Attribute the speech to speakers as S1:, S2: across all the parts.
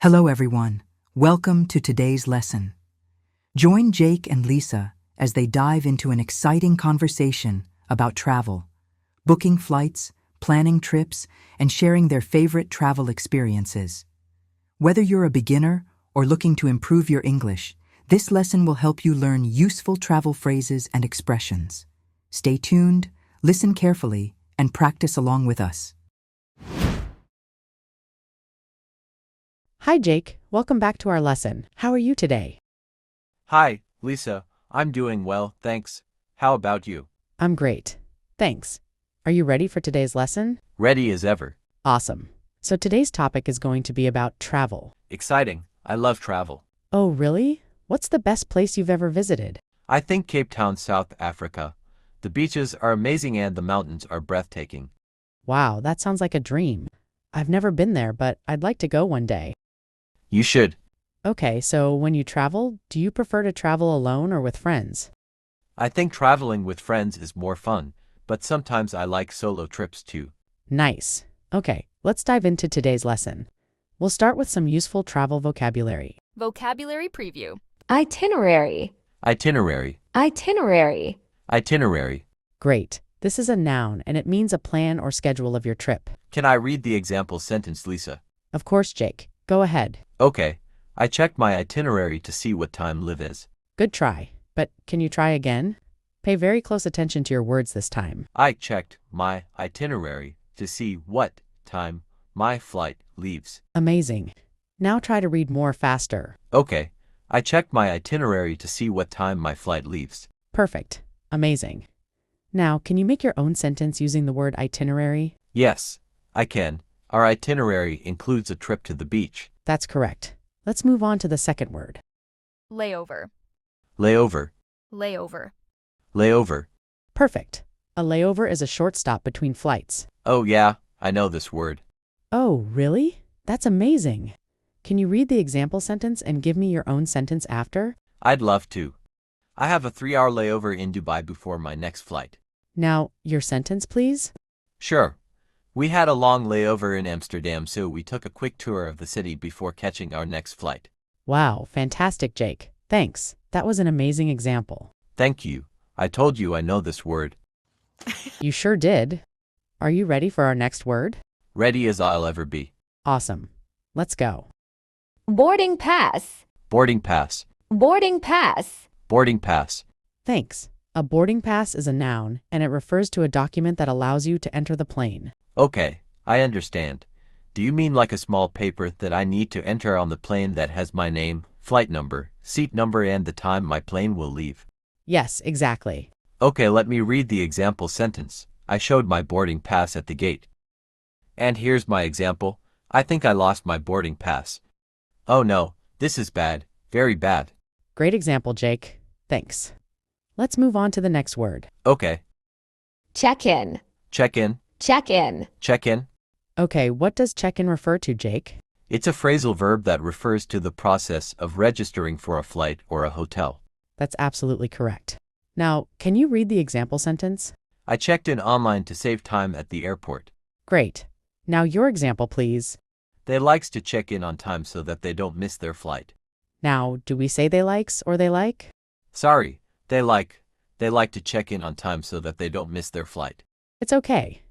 S1: Hello everyone, welcome to today's lesson. Join Jake and Lisa as they dive into an exciting conversation about travel, booking flights, planning trips, and sharing their favorite travel experiences. Whether you're a beginner or looking to improve your English, this lesson will help you learn useful travel phrases and expressions. Stay tuned, listen carefully, and practice along with us.
S2: Hi, Jake. Welcome back to our lesson. How are you today?
S3: Hi, Lisa. I'm doing well, thanks. How about you?
S2: I'm great. Thanks. Are you ready for today's lesson?
S3: Ready as ever.
S2: Awesome. So today's topic is going to be about travel.
S3: Exciting. I love travel.
S2: Oh, really? What's the best place you've ever visited?
S3: I think Cape Town, South Africa. The beaches are amazing and the mountains are breathtaking.
S2: Wow, that sounds like a dream. I've never been there, but I'd like to go one day.
S3: You should.
S2: Okay, so when you travel, do you prefer to travel alone or with friends?
S3: I think traveling with friends is more fun, but sometimes I like solo trips too.
S2: Nice. Okay, let's dive into today's lesson. We'll start with some useful travel vocabulary.
S4: Vocabulary preview.
S5: Itinerary.
S3: Itinerary.
S5: Itinerary.
S3: Itinerary.
S2: Great. This is a noun, and it means a plan or schedule of your trip.
S3: Can I read the example sentence, Lisa?
S2: Of course, Jake. Go ahead.
S3: Okay. I checked my itinerary to see what time live is.
S2: Good try. But can you try again? Pay very close attention to your words this time.
S3: I checked my itinerary to see what time my flight leaves.
S2: Amazing. Now try to read more faster.
S3: Okay. I checked my itinerary to see what time my flight leaves.
S2: Perfect. Amazing. Now, can you make your own sentence using the word itinerary?
S3: Yes, I can. Our itinerary includes a trip to the beach.
S2: That's correct. Let's move on to the second word.
S4: Layover.
S3: Layover.
S4: Layover.
S3: Layover.
S2: Perfect. A layover is a short stop between flights.
S3: Oh yeah, I know this word.
S2: Oh, really? That's amazing. Can you read the example sentence and give me your own sentence after?
S3: I'd love to. I have a 3-hour layover in Dubai before my next flight.
S2: Now, your sentence, please?
S3: Sure. We had a long layover in Amsterdam, so we took a quick tour of the city before catching our next flight.
S2: Wow, fantastic, Jake. Thanks. That was an amazing example.
S3: Thank you. I told you I know this word.
S2: You sure did. Are you ready for our next word?
S3: Ready as I'll ever be.
S2: Awesome. Let's go.
S5: Boarding pass.
S3: Boarding pass.
S5: Boarding pass.
S3: Boarding pass.
S2: Thanks. A boarding pass is a noun, and it refers to a document that allows you to enter the plane.
S3: Okay, I understand. Do you mean like a small paper that I need to enter on the plane that has my name, flight number, seat number, and the time my plane will leave?
S2: Yes, exactly.
S3: Okay, let me read the example sentence. I showed my boarding pass at the gate. And here's my example. I think I lost my boarding pass. Oh no, this is bad, very bad.
S2: Great example, Jake. Thanks. Let's move on to the next word.
S3: Okay.
S5: Check-in.
S3: Check-in.
S5: Check-in.
S3: Check-in.
S2: Okay, what does check-in refer to, Jake?
S3: It's a phrasal verb that refers to the process of registering for a flight or a hotel.
S2: That's absolutely correct. Now, can you read the example sentence?
S3: I checked in online to save time at the airport.
S2: Great. Now your example, please.
S3: They likes to check in on time so that they don't miss their flight.
S2: Now, do we say they likes or they like?
S3: Sorry, they like to check in on time so that they don't miss their flight.
S2: It's okay.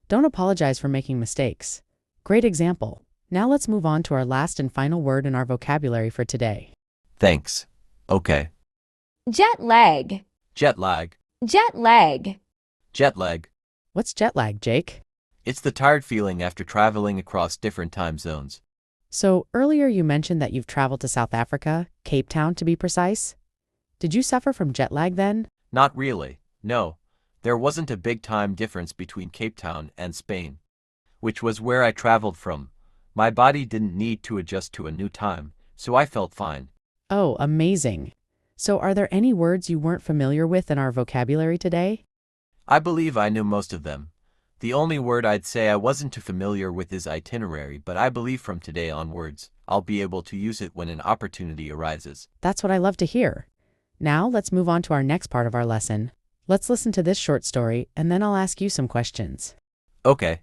S2: Don't apologize for making mistakes. Great example. Now let's move on to our last and final word in our vocabulary for today.
S3: Thanks. Okay.
S5: Jet lag.
S3: Jet lag.
S5: Jet lag.
S3: Jet lag.
S2: What's jet lag, Jake?
S3: It's the tired feeling after traveling across different time zones.
S2: So earlier you mentioned that you've traveled to South Africa, Cape Town to be precise. Did you suffer from jet lag then?
S3: Not really, no. There wasn't a big time difference between Cape Town and Spain, which was where I traveled from. My body didn't need to adjust to a new time, so I felt fine.
S2: Oh, amazing. So are there any words you weren't familiar with in our vocabulary today?
S3: I believe I knew most of them. The only word I'd say I wasn't too familiar with is itinerary, but I believe from today onwards, I'll be able to use it when an opportunity arises.
S2: That's what I love to hear. Now let's move on to our next part of our lesson. Let's listen to this short story, and then I'll ask you some questions.
S3: Okay.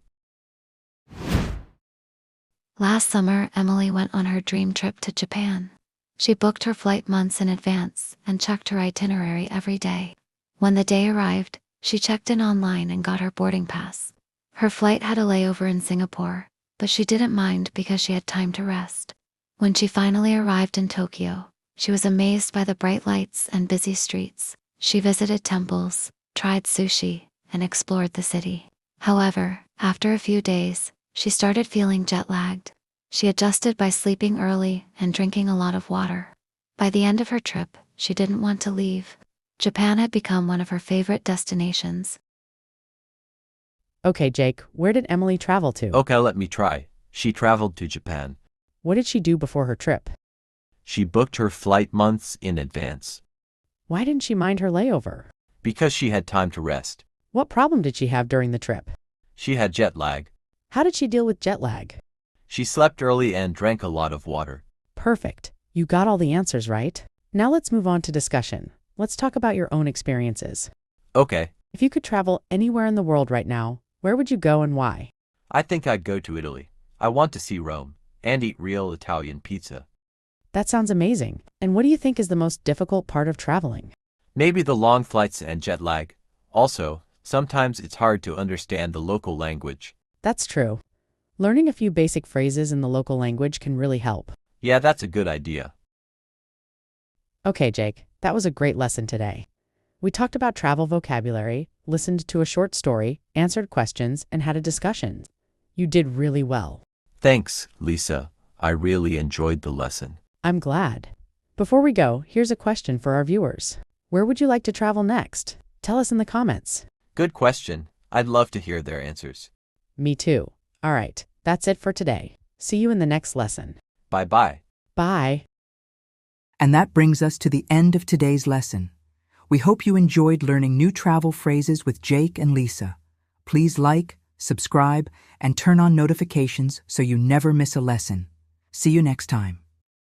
S6: Last summer, Emily went on her dream trip to Japan. She booked her flight months in advance and checked her itinerary every day. When the day arrived, she checked in online and got her boarding pass. Her flight had a layover in Singapore, but she didn't mind because she had time to rest. When she finally arrived in Tokyo, she was amazed by the bright lights and busy streets. She visited temples, tried sushi, and explored the city. However, after a few days, she started feeling jet-lagged. She adjusted by sleeping early and drinking a lot of water. By the end of her trip, she didn't want to leave. Japan had become one of her favorite destinations.
S2: Okay, Jake, where did Emily travel to?
S3: Okay, let me try. She traveled to Japan.
S2: What did she do before her trip?
S3: She booked her flight months in advance.
S2: Why didn't she mind her layover?
S3: Because she had time to rest.
S2: What problem did she have during the trip?
S3: She had jet lag.
S2: How did she deal with jet lag?
S3: She slept early and drank a lot of water.
S2: Perfect. You got all the answers right. Now let's move on to discussion. Let's talk about your own experiences.
S3: Okay,
S2: If you could travel anywhere in the world right now, where would you go and why?
S3: I think I'd go to Italy. I want to see Rome and eat real Italian pizza.
S2: That sounds amazing. And what do you think is the most difficult part of traveling?
S3: Maybe the long flights and jet lag. Also, sometimes it's hard to understand the local language.
S2: That's true. Learning a few basic phrases in the local language can really help.
S3: Yeah, that's a good idea.
S2: Okay, Jake, that was a great lesson today. We talked about travel vocabulary, listened to a short story, answered questions, and had a discussion. You did really well.
S3: Thanks, Lisa. I really enjoyed the lesson.
S2: I'm glad. Before we go, here's a question for our viewers. Where would you like to travel next? Tell us in the comments.
S3: Good question. I'd love to hear their answers.
S2: Me too. All right, that's it for today. See you in the next lesson.
S3: Bye-bye.
S2: Bye.
S1: And that brings us to the end of today's lesson. We hope you enjoyed learning new travel phrases with Jake and Lisa. Please like, subscribe, and turn on notifications so you never miss a lesson. See you next time.